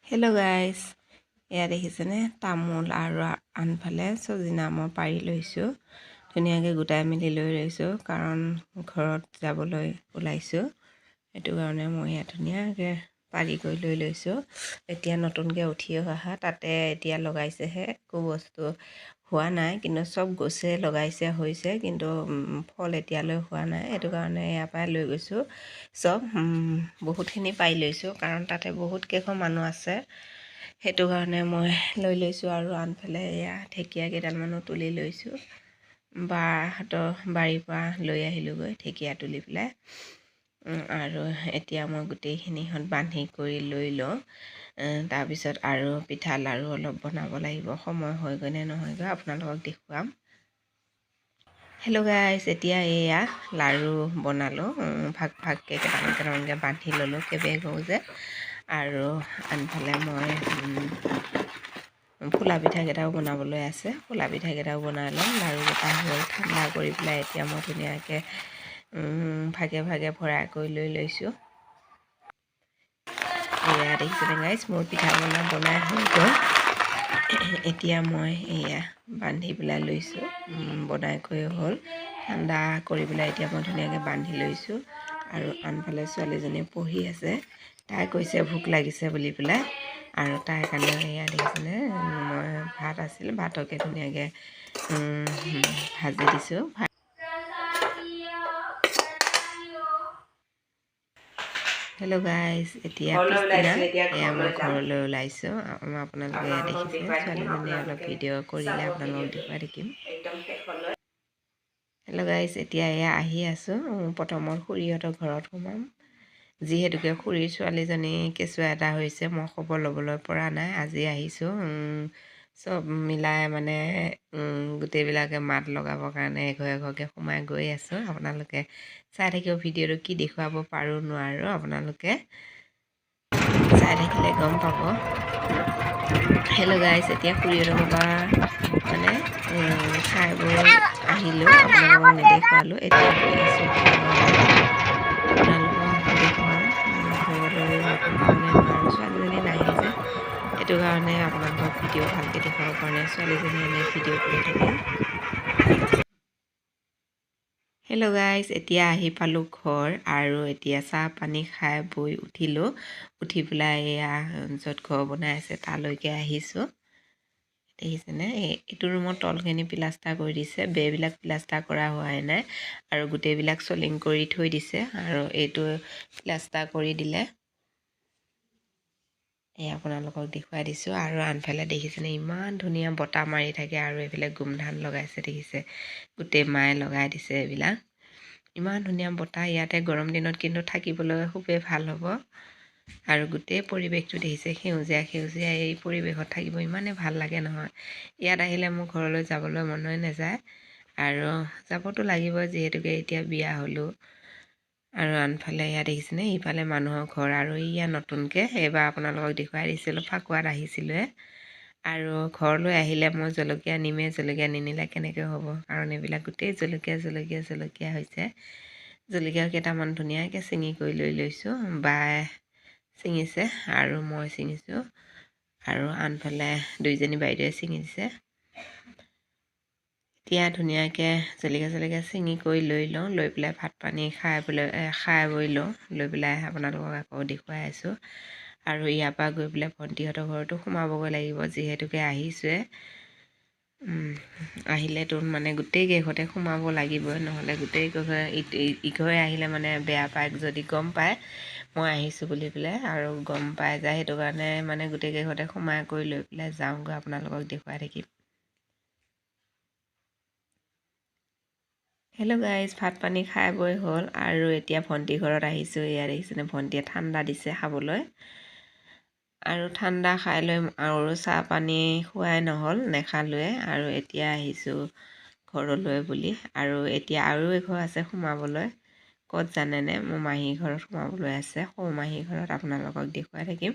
Hello' guys, এয়া দেখিছেনে তামোল আৰু আনফালে চজিনা মই পাৰি লৈছোঁ। ধুনীয়াকৈ গোটাই মেলি লৈ লৈছোঁ কাৰণ ঘৰত যাবলৈ ওলাইছোঁ। সেইটো কাৰণে মই ইয়াত ধুনীয়াকৈ পাৰি কৰি লৈ লৈছোঁ। এতিয়া নতুনকৈ উঠি অহা তাতে এতিয়া লগাইছেহে, একো বস্তু হোৱা নাই, কিন্তু চব গছে লগাইছে হৈছে, কিন্তু ফল এতিয়ালৈ হোৱা নাই। সেইটো কাৰণে ইয়াৰ পৰাই লৈ গৈছোঁ। চব বহুতখিনি পাৰি লৈছোঁ কাৰণ তাতে বহুত কেইখন মানুহ আছে। সেইটো কাৰণে মই লৈ লৈছোঁ। আৰু আনফালে এয়া ঢেকীয়া কেইডালমানো তুলি লৈছোঁ। বাহঁতৰ বাৰীৰ পৰা লৈ আহিলোঁগৈ ঢেকীয়া তুলি পেলাই। আৰু এতিয়া মই গোটেইখিনিহঁত বান্ধি কৰি লৈ লওঁ। তাৰপিছত আৰু পিঠা লাড়ু অলপ বনাব লাগিব। সময় হয়গৈ নে নহয়গৈ আপোনালোকক দেখুৱাম। হেল্ল' গাইজ, এতিয়া এয়া লাড়ু বনালোঁ। ভাগ ভাগকৈ কেইটামানকৈ বান্ধি ল'লোঁ, কেইবেগো যে। আৰু আনফালে মই ফুলা পিঠাকেইটাও বনাবলৈ আছে। ফুলা পিঠাকেইটাও বনাই ল'ম। লাড়ুকেইটা হ'ল ঠাণ্ডা কৰি পেলাই এতিয়া মই ধুনীয়াকৈ ভাগে ভাগে ভৰাই কৰি লৈ লৈছোঁ। এয়া দেখিছেনে গাইজ, মোৰ পিঠা বনাই হৈ গ'ল। এতিয়া মই এয়া বান্ধি পেলাই লৈছোঁ। বনাই কৰি হ'ল, ঠাণ্ডা কৰি পেলাই এতিয়া মই ধুনীয়াকৈ বান্ধি লৈছোঁ। আৰু আনফালে ছোৱালীজনী পঢ়ি আছে। তাই কৈছে ভোক লাগিছে বুলি পেলাই। আৰু তাইৰ কাৰণে এয়া দেখিছেনে, মই ভাত আছিল, ভাতকে ধুনীয়াকৈ ভাজি দিছোঁ। হেল্ল' গাইজ, এতিয়া পিছদিনা এয়া মই ঘৰলৈ ওলাইছোঁ। আপোনালোকে এয়া দেখিছে, ছোৱালীজনীয়ে অলপ ভিডিঅ' কৰিলে, আপোনালোকক দেখুৱাই থাকিম। হেল্ল' গাইজ, এতিয়া এয়া আহি আছোঁ। প্ৰথমত খুৰীহঁতৰ ঘৰত সোমাম। যিহেতুকে খুৰীৰ ছোৱালীজনী কেঁচুৱা এটা হৈছে, মই খবৰ ল'বলৈ পৰা নাই। আজি আহিছোঁ, চব মিলাই মানে গোটেইবিলাকে মাত লগাবৰ কাৰণে এঘৰ এঘৰকৈ সোমাই গৈ আছোঁ। আপোনালোকে চাই থাকিব ভিডিঅ'টো, কি দেখুৱাব পাৰোঁ নোৱাৰোঁ আপোনালোকে চাই থাকিলে গম পাব। হেল্ল' গাইজ, এতিয়া খুৰীহঁতৰ পৰা মানে খাই বৈ আহিলোঁ। আপোনালোকক নেদেখুৱালোঁ। এতিয়া গৈ আছোঁ ঘৰলৈ। আপোনালোকক দেখুৱাম ঘৰলৈ পাৰোঁনে নোৱাৰোঁ। ছোৱালীজনী নাহে যে, সেইটো কাৰণে আপোনালোকক ভিডিঅ' ভালকৈ দেখুৱাব পৰা নাই। ছোৱালীজনী এনেই ভিডিঅ' কৰি থাকে। হেল্ল' গাইজ, এতিয়া আহি পালোঁ ঘৰ। আৰু এতিয়া চাহ পানী খাই বৈ উঠিলোঁ। উঠি পেলাই এয়া য'ত ঘৰ বনাই আছে তালৈকে আহিছোঁ। দেখিছেনে, এইটো ৰুমত তলখিনি প্লাষ্টাৰ কৰি দিছে, বেৰবিলাক প্লাষ্টাৰ কৰা হোৱাই নাই। আৰু গোটেইবিলাক চলিং কৰি থৈ দিছে। আৰু এইটো প্লাষ্টাৰ কৰি দিলে। এই আপোনালোকক দেখুৱাই দিছোঁ। আৰু আনফালে দেখিছেনে, ইমান ধুনীয়া বতাহ মাৰি থাকে। আৰু এইফালে গোমধান লগাইছে, দেখিছে, গোটেই মায়ে লগাই দিছে এইবিলাক। ইমান ধুনীয়া বতাহ ইয়াতে, গৰম দিনত কিন্তু থাকিবলৈ খুবেই ভাল হ'ব। আৰু গোটেই পৰিৱেশটো দেখিছে, সেউজীয়া সেউজীয়া। এই পৰিৱেশত থাকিব ইমানেই ভাল লাগে নহয়। ইয়াত আহিলে মোৰ ঘৰলৈ যাবলৈ মনই নাযায়। আৰু যাবতো লাগিব, যিহেতুকে এতিয়া বিয়া হ'লোঁ। আৰু আনফালে ইয়াত দেখিছেনে, ইফালে মানুহৰ ঘৰ। আৰু ইয়াত নতুনকৈ এইবাৰ আপোনালোকক দেখুৱাই দিছিলোঁ, ফাকুৱাত আহিছিলোঁ। আৰু ঘৰলৈ আহিলে মই জলকীয়া নিমেই, জলকীয়া নিনিলে কেনেকৈ হ'ব, কাৰণ এইবিলাক গোটেই জলকীয়া হৈছে। জলকীয়া কেইটামান ধুনীয়াকৈ ছিঙি কৰি লৈ লৈছোঁ। বায়ে ছিঙিছে আৰু মই ছিঙিছোঁ। আৰু আনফালে দুইজনী বাইদেৱে ছিঙি দিছে। এতিয়া ধুনীয়াকৈ জলকীয়া ছিঙি কৰি লৈ লওঁ। লৈ পেলাই ভাত পানী খাই বৈ লওঁ। লৈ পেলাই আপোনালোকক আকৌ দেখুৱাই আছোঁ। আৰু ইয়াৰ পৰা গৈ পেলাই ভণ্টিহঁতৰ ঘৰতো সোমাবগৈ লাগিব, যিহেতুকে আহিছোঁৱে। আহিলেতো মানে গোটেইকেইঘৰতে সোমাব লাগিবই, নহ'লে গোটেইকেইঘৰে ইঘৰে আহিলে মানে বেয়া পায়, যদি গম পায় মই আহিছোঁ বুলি পেলাই আৰু গম পাই যায়। সেইটো কাৰণে মানে গোটেইকেইঘৰতে সোমাই কৰি লৈ পেলাই যাওঁগৈ, আপোনালোকক দেখুৱাই থাকিম। হেল্ল' গাইজ, ভাত পানী খাই বৈ হ'ল। আৰু এতিয়া ভণ্টি ঘৰত আহিছোঁ। এয়া দেখিছেনে, ভণ্টিয়ে ঠাণ্ডা দিছে খাবলৈ। আৰু ঠাণ্ডা খাই লৈ আৰু চাহ পানী খোৱাই নহ'ল, নেখালোৱে। আৰু এতিয়া আহিছোঁ ঘৰলৈ বুলি। আৰু এতিয়া আৰু এঘৰ আছে সোমাবলৈ। ক'ত জানেনে, মোৰ মাহীৰ ঘৰত সোমাবলৈ আছে। সৰু মাহীৰ ঘৰত আপোনালোকক দেখুৱাই থাকিম।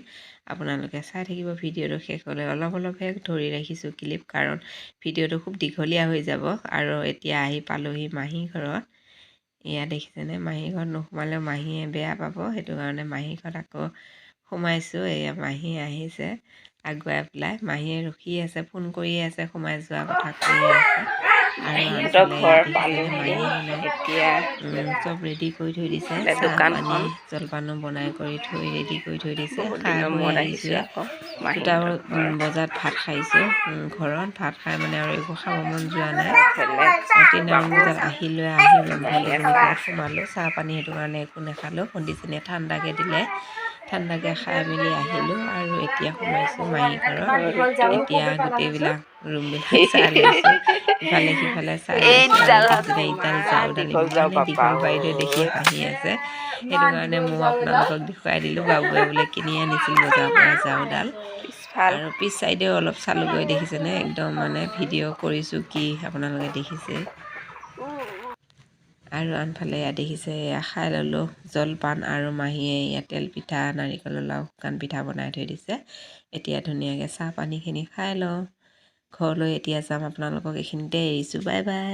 আপোনালোকে চাই থাকিব ভিডিঅ'টো শেষলৈ। অলপহে ধৰি ৰাখিছোঁ ক্লিপ, কাৰণ ভিডিঅ'টো খুব দীঘলীয়া হৈ যাব। আৰু এতিয়া আহি পালোহি মাহীৰ ঘৰত। এয়া দেখিছেনে, মাহীৰ ঘৰত নোসোমালেও মাহীয়ে বেয়া পাব। সেইটো কাৰণে মাহীৰ ঘৰত আকৌ সোমাইছোঁ। এয়া মাহী আহিছে আগুৱাই পেলাই, মাহীয়ে ৰখি আছে, ফোন কৰিয়ে আছে, সোমাই যোৱা কথা কৈয়ে আছে। আৰু আনফালে দেখিছেনে মাহীয়ে মানে এতিয়া চব ৰেডি কৰি থৈ দিছে, চাহ পানী জলপানো বনাই কৰি থৈ ৰেডি কৰি থৈ দিছে। খাই বৈ আহিছোঁৱে, 2টা বজাত ভাত খাইছোঁ ঘৰত। ভাত খাই মানে আৰু একো খাব মন যোৱা নাই। 3টামান বজাত আহিলৈ আহি ভণ্টিজনীৰ সোমালোঁ। চাহ পানী সেইটো কাৰণে একো নাখালোঁ, ভণ্টিজনীয়ে ঠাণ্ডাকৈ দিলে, ঠাণ্ডাকৈ খাই মেলি আহিলোঁ। আৰু এতিয়া সোমাইছোঁ মাহী ঘৰত। এতিয়া গোটেইবিলাক ৰুমবিলাক চাই লৈছোঁ, ইফালে সিফালে চাই লৈছোঁ। আৰু দেখিছেনে ইডাল ঝাৰুডাল ইমানে দীঘল, বাইদেৱে দেখি হাঁহি আছে। সেইটো কাৰণে মই আপোনালোকক দেখুৱাই দিলোঁ। বাবুৱে বোলে কিনি আনিছিল বজাৰৰ পৰা ঝাৰুডাল। আৰু পিছ চাইডেও অলপ চালোগৈ, দেখিছেনে একদম মানে ভিডিঅ' কৰিছোঁ কি আপোনালোকে দেখিছে। আৰু আনফালে এয়া দেখিছে, এয়া খাই ল'লোঁ জলপান। আৰু মাহীয়ে ইয়াত তেল পিঠা, নাৰিকলৰ লাৰু, শুকান পিঠা বনাই থৈ দিছে। এতিয়া ধুনীয়াকৈ চাহ পানীখিনি খাই লওঁ, ঘৰলৈ এতিয়া যাম। আপোনালোকক এইখিনিতে এৰিছোঁ, বাই বাই।